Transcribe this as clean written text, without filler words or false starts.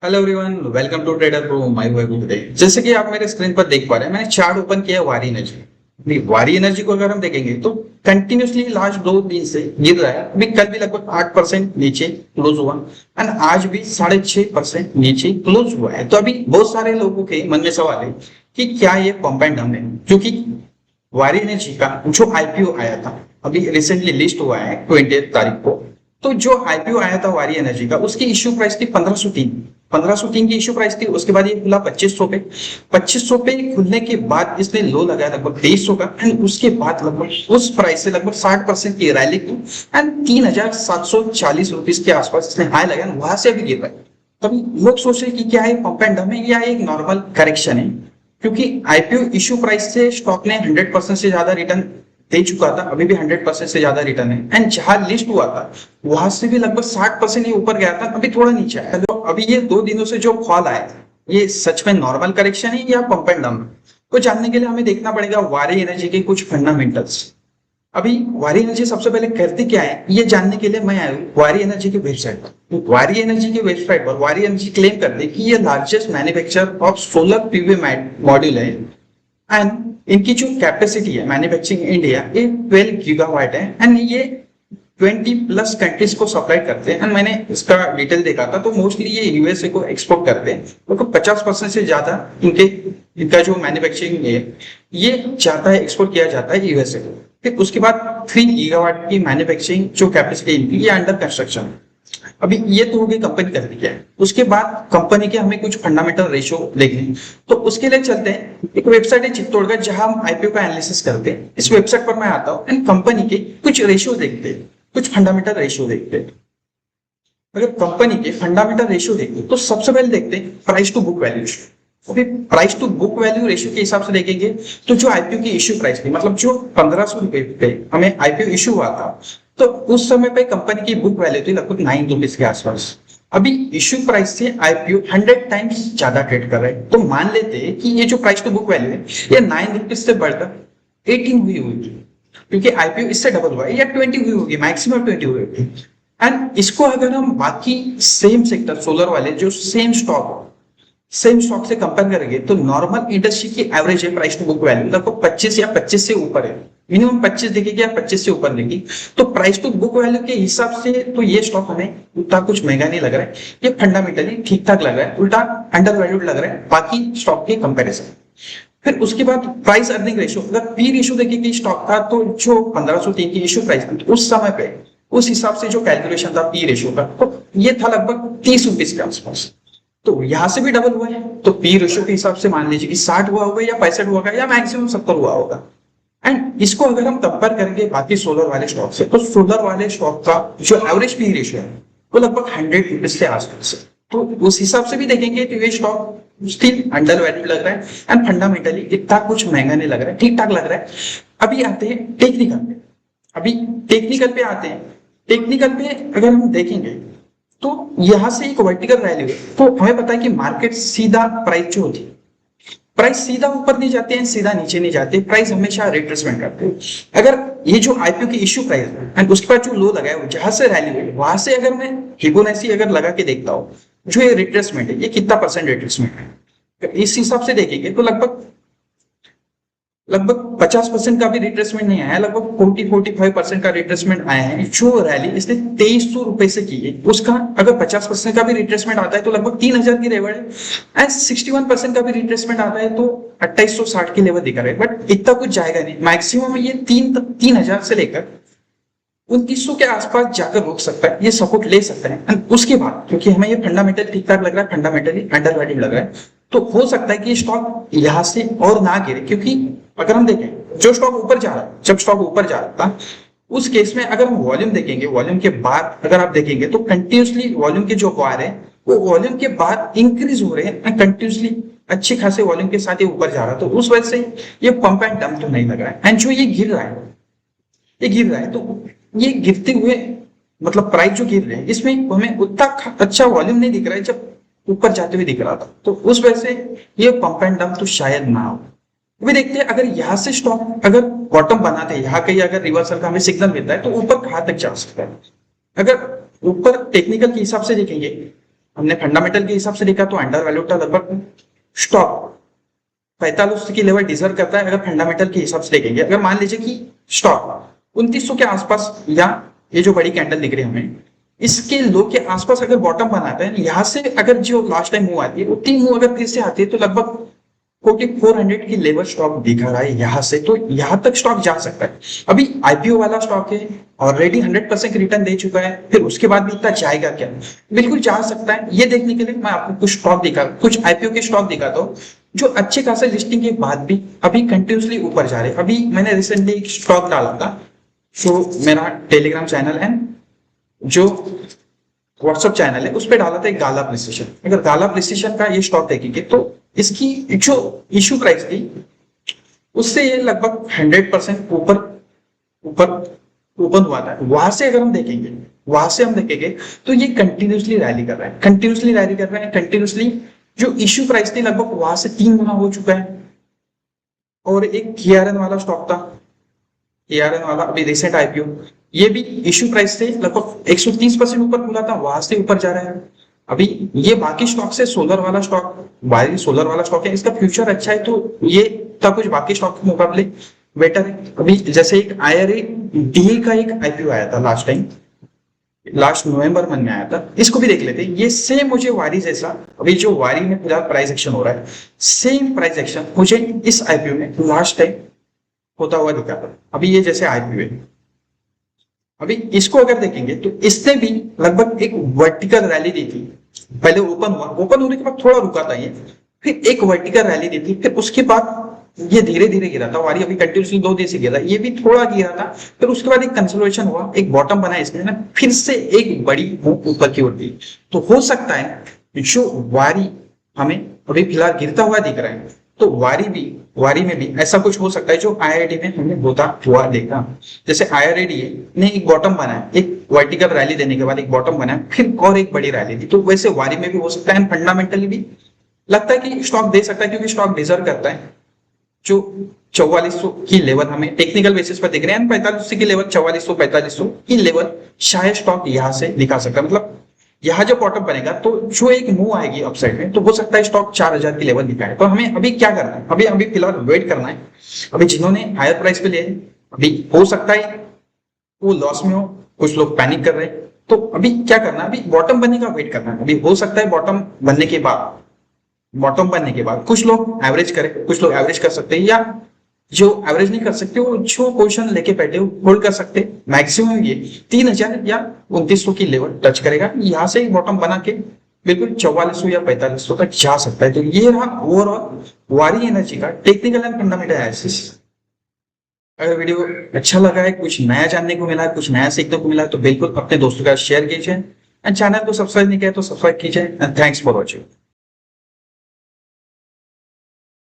Hello everyone, welcome to Trader Pro my web today. जैसे कि आप मेरे स्क्रीन पर देख पा रहे हैं, मैंने चार्ट ओपन किया है वारी एनर्जी। अभी वारी एनर्जी को अगर हम देखेंगे तो कंटिन्यूसली लास्ट 2 दिन से गिर रहा है। अभी कल भी लगभग 8% नीचे क्लोज हुआ एंड आज भी 6.5% नीचे क्लोज हुआ है। तो अभी बहुत सारे लोगों के मन में सवाल है कि क्या ये कॉम्पाउंड है, क्योंकि वारी एनर्जी का जो आईपीओ आया था अभी रिसेंटली लिस्ट हुआ है 20 तारीख को। तो जो आईपीओ आया था वारी एनर्जी का, उसकी इश्यू प्राइस थी 1503 की इश्यू प्राइस थी। उसके बाद ये खुला 2500 पे। 2500 पे खुलने के बाद इसने लो लगाया लगभग 2300 का एंड उसके बाद लगभग उस प्राइस से लगभग 60% की रैली की एंड 3740 रुपीज के आसपास इसने हाई लगाया, वहां से अभी गिर रहा है। तभी लोग सोच रहे कि क्या है कंपाउंड है या एक नॉर्मल करेक्शन है, क्योंकि आईपीओ इश्यू प्राइस से स्टॉक ने 100% से ज्यादा रिटर्न दे चुका था। अभी भी 100% से ज्यादा रिटर्न है एंड जहां लिस्ट हुआ था वहां से भी लगभग 60% ये ऊपर गया था, अभी थोड़ा नीचे आया। तो अभी ये 2 दिनों से जो फॉल आया था, ये सच में नॉर्मल करेक्शन है या पंप एंड डाउन? तो जानने के लिए हमें देखना पड़ेगा वारी एनर्जी के कुछ फंडामेंटल्स। अभी वारी एनर्जी सबसे पहले करती क्या है ये जानने के लिए मैं आया हूँ वारी एनर्जी की वेबसाइट पर। तो वारी एनर्जी की वेबसाइट पर वारी एनर्जी क्लेम करते हैं कि ये largest manufacturer of solar PV module है एंड इनकी जो कैपेसिटी है मैन्युफैक्चरिंग इंडिया ये 12 गीगावाट है एंड ये 20+ कंट्रीज को सप्लाई करते हैं। एंड मैंने इसका डिटेल देखा था तो मोस्टली ये यूएसए को एक्सपोर्ट करते हैं, क्योंकि 50% से ज्यादा इनका जो मैन्युफैक्चरिंग है ये जाता है, एक्सपोर्ट किया जाता है यूएसए को। फिर उसके बाद 3 गीगावाट की मैन्युफैक्चरिंग जो कैपेसिटी इनकी ये अंडर कंस्ट्रक्शन है। अभी ये तो हो गई कंपनी करती क्या है। उसके बाद कंपनी के हमें कुछ फंडामेंटल रेशियो देखने, तो उसके लिए चलते हैं। एक वेबसाइट है चित्तौड़गढ़ जहां हम आईपीओ का एनालिसिस करते हैं। इस वेबसाइट पर मैं आता हूं एंड कंपनी के कुछ रेशियो देखते हैं, कुछ फंडामेंटल रेशियो देखते हैं। अगर कंपनी के फंडामेंटल रेशियो देखते हैं तो सबसे पहले देखते हैं प्राइस टू बुक वैल्यू। अभी price to book value ratio के हिसाब से देखेंगे तो जो आईपीओ की इश्यू प्राइस थी, मतलब जो 1500 रुपए पे हमें आईपीओ इश्यू हुआ था, तो उस समय पे कंपनी की बुक वैल्यू थी लगभग 9 रुपीज के आसपास। अभी इश्यू प्राइस से आईपीओ 100 टाइम्स ज्यादा ट्रेड कर रहे हैं, तो मान लेते हैं कि ये जो प्राइस टू बुक वैल्यू है ये 9 रुपीज से बढ़कर 18 हुई होगी, क्योंकि आईपीओ इससे डबल हुआ है, या 20 हुई होगी, मैक्सिमम 20 हुई होगी। एंड इसको अगर हम बाकी सेम सेक्टर सोलर वाले जो सेम स्टॉक से कंपेयर करेंगे तो नॉर्मल इंडस्ट्री की एवरेज है प्राइस टू बुक वैल्यू लगभग 25 या 25 से ऊपर है। मिनिमम 25 देखेगी या 25 से ऊपर देगी। तो प्राइस टू बुक वैल्यू के हिसाब से तो ये स्टॉक हमें उतना कुछ महंगा नहीं लग रहा है, ये फंडामेंटली ठीक ठाक लग रहा है, उल्टा अंडर वैल्यूड लग रहा है बाकी स्टॉक के कंपेरिजन। फिर उसके बाद प्राइस अर्निंग रेशियो, अगर पी रेशियो देखेगी स्टॉक का तो जो 1503 की इश्यू प्राइस थी उस समय पे उस हिसाब से जो कैलकुलेशन था पी रेशियो का, तो ये था लगभग 30 रुपीज के आसपास। तो यहां से भी डबल हुआ है, तो पी रेशियो के हिसाब से मान लीजिए कि 60 हुआ होगा या 65 हुआ होगा या मैक्सिमम 70 हुआ होगा। एंड इसको अगर हम कंपेयर करेंगे बाकी सोलर वाले स्टॉक से, तो सोलर वाले स्टॉक का जो एवरेज पी रेशियो है वो लगभग 100 रुपीज के आसपास है। तो उस हिसाब से भी देखेंगे तो ये स्टॉक स्टिल अंडर वैल्यू लग रहा है एंड फंडामेंटली इतना कुछ महंगा नहीं लग रहा है, ठीक ठाक लग रहा है। अभी आते हैं टेक्निकल पे। अभी टेक्निकल पे आते हैं। टेक्निकल पे अगर हम देखेंगे तो यहां से एक वर्टिकल वैल्यू है, तो हमें पता है कि मार्केट सीधा प्राइस जो होती है, प्राइस सीधा ऊपर नहीं जाते हैं सीधा नीचे नहीं जाते, प्राइस हमेशा रिट्रेसमेंट करते हैं। अगर ये जो आईपीओ की इश्यू प्राइस है एंड उसके बाद जो लो लगा है जहां से रैली हुई वहां से अगर मैं फिबोनाची अगर लगा के देखता हूं, जो ये रिट्रेसमेंट है ये कितना परसेंट रिट्रेसमेंट है, इस हिसाब से देखेंगे तो लगभग 50% का भी रिट्रेसमेंट नहीं आया, लगभग 40-45% का रिट्रेसमेंट आया है। जो रैली इसने 2300 रुपए से की है उसका अगर 50% का भी रिट्रेसमेंट आता है तो लगभग 3000 की लेवल है एंड 61% का भी रिट्रेसमेंट आता है तो 2860 की लेवल दिखा रहा है। बट इतना कुछ जाएगा नहीं, मैक्सिमम ये 3000 से लेकर 2900 के आसपास जाकर रुक सकता है, ये सपोर्ट ले सकता है। एंड उसके बाद क्योंकि हमें ये फंडामेंटल ठीक ठाक लग रहा है, फंडामेंटली अंडर वैल्यू लग रहा है, तो हो सकता है कि स्टॉक यहां से और ना गिरे। क्योंकि अगर हम देखें जो स्टॉक ऊपर जा रहा है, जब स्टॉक ऊपर जा रहा था उस केस में अगर हम वॉल्यूम देखेंगे, वॉल्यूम के बाद अगर आप देखेंगे तो कंटिन्यूसली वॉल्यूम के जो बार है वो वॉल्यूम के बाद इंक्रीज हो रहे हैं कंटिन्यूसली, अच्छे खासे वॉल्यूम के साथ ये ऊपर जा रहा है। तो उस वजह से ये पंप एंड डंप तो नहीं लग रहा है। एंड जो ये गिर रहा है तो ये गिरते हुए मतलब प्राइस जो गिर रहे हैं इसमें हमें उतना अच्छा वॉल्यूम नहीं दिख रहा है जब ऊपर जाते हुए दिख रहा था, तो उस वजह से ये पंप एंड डंप तो शायद ना हो। अभी देखते हैं अगर यहाँ से स्टॉक अगर बॉटम बनाते हैं, यहाँ कहीं अगर रिवर्सल का हमें सिग्नल मिलता है तो ऊपर कहां तक जा सकता है। अगर ऊपर टेक्निकल के हिसाब से देखेंगे हमने फंडामेंटल के हिसाब से देखा तो अंडर वैल्यू था लगभग स्टॉक 45 की लेवल डिजर्व करता है अगर फंडामेंटल के हिसाब से देखेंगे। अगर मान लीजिए कि स्टॉक 2900 के आसपास या ये जो बड़ी कैंडल दिख रही है हमें इसके लो के आसपास अगर बॉटम बनाता है यहाँ से अगर जो लास्ट टाइम मूव आती है वो 3 मूव अगर फिर से आती है तो लगभग 4400 की लेवल स्टॉक दिखा रहा है यहाँ से, तो यहाँ तक स्टॉक जा सकता है। अभी आईपीओ वाला स्टॉक है ऑलरेडी 100% रिटर्न दे चुका है, फिर उसके बाद भी इतना जाएगा क्या? बिल्कुल जा सकता है। ये देखने के लिए मैं आपको कुछ स्टॉक दिखा, कुछ आईपीओ के स्टॉक दिखाता हूँ जो अच्छे खासे लिस्टिंग के बाद भी अभी कंटिन्यूसली ऊपर जा रहे हैं। अभी मैंने रिसेंटली एक स्टॉक डाला था, जो मेरा टेलीग्राम चैनल है, जो व्हाट्सएप चैनल है, उस पर डाला था एक गाला प्रिसिशन। अगर गाला प्रिसिशन का ये स्टॉक देखेंगे तो इसकी जो इश्यू प्राइस थी उससे ये लगभग 100% ऊपर ऊपर ओपन हुआ था। वहां से अगर हम देखेंगे तो ये कंटिन्यूसली रैली कर रहा है, कंटिन्यूसली जो इश्यू प्राइस थी लगभग वहां से 3 गुना हो चुका है। और एक केआरएन वाला स्टॉक था, केआरएन वाला अभी रिसेंट आईपीओ, ये भी इश्यू प्राइस से लगभग 130% ऊपर खुला था, वहां से ऊपर जा रहा है। अभी ये बाकी स्टॉक से सोलर वाला स्टॉक है, इसका फ्यूचर अच्छा है, तो ये था कुछ बाकी स्टॉक के मुकाबले बेटर है। अभी जैसे एक आईआरए डी का एक आईपीओ आया था लास्ट नवंबर मंथ में आया था, इसको भी देख लेते हैं। ये सेम मुझे वारी जैसा, अभी जो वारी में फिलहाल प्राइस एक्शन हो रहा है, सेम प्राइस एक्शन मुझे इस आईपीओ में लास्ट टाइम होता हुआ दिखा था। अभी ये जैसे आईपीओ है, अभी इसको अगर देखेंगे तो इसने भी लगभग एक वर्टिकल रैली दी थी। पहले ओपन होने के बाद थोड़ा रुका था ये, फिर एक वर्टिकल रैली दी थी, फिर उसके बाद ये धीरे धीरे गिरा था। वारी अभी कंटिन्यूसली 2 दिन से गिरा, ये भी थोड़ा गिरा था, फिर उसके बाद एक कंसोलिडेशन हुआ, एक बॉटम बना इसने ना, फिर से एक बड़ी मूव ऊपर की ओर दी। तो हो सकता है जो वारी हमें अभी फिलहाल गिरता हुआ दिख रहा है, तो वारी में भी ऐसा कुछ हो सकता है जो आईआरडी में हमने होता हुआ देखा। जैसे आईआरडी ने एक बॉटम बनाया, एक वर्टिकल रैली देने के बाद एक बॉटम बनाया, फिर और एक बड़ी रैली दी, तो वैसे वारी में भी हो सकता है। फंडामेंटली भी लगता है कि स्टॉक दे सकता है, क्योंकि स्टॉक डिजर्व करता है। जो 4400 की लेवल हमें टेक्निकल बेसिस पर दिख रहे हैं, 4500 की लेवल, 4400-4500 की लेवल शायद स्टॉक यहां से दिखा सकता है। मतलब यहाँ जब बॉटम बनेगा तो जो एक मूव आएगी अपसाइड में, तो हो सकता है स्टॉक 4000 की लेवल दिखाए। तो हमें अभी क्या करना है, अभी फिलहाल वेट करना है। अभी जिन्होंने हायर प्राइस पे लिए, अभी हो सकता है वो लॉस में हो, कुछ लोग पैनिक कर रहे हैं, तो अभी क्या करना है, अभी बॉटम बनने का वेट करना है। अभी हो सकता है बॉटम बनने के बाद कुछ लोग एवरेज करें, कुछ लोग एवरेज कर सकते हैं, या जो एवरेज नहीं कर सकते वो जो पोजीशन लेके बैठे होल्ड कर सकते। मैक्सिमम ये 3000 या 2900 की लेवल टच करेगा, यहाँ से बॉटम बना के बिल्कुल 4400 या 4500 तक जा सकता है। तो ये रहा ओवरऑल वारी एनर्जी का टेक्निकल एंड फंडामेंटल एनालिसिस। अगर वीडियो अच्छा लगा है, कुछ नया जानने को मिला है, कुछ नया सीखने को मिला है, तो बिल्कुल अपने दोस्तों का शेयर कीजिए, एंड चैनल को सब्सक्राइब नहीं किया तो सब्सक्राइब कीजिए। And thanks for watching.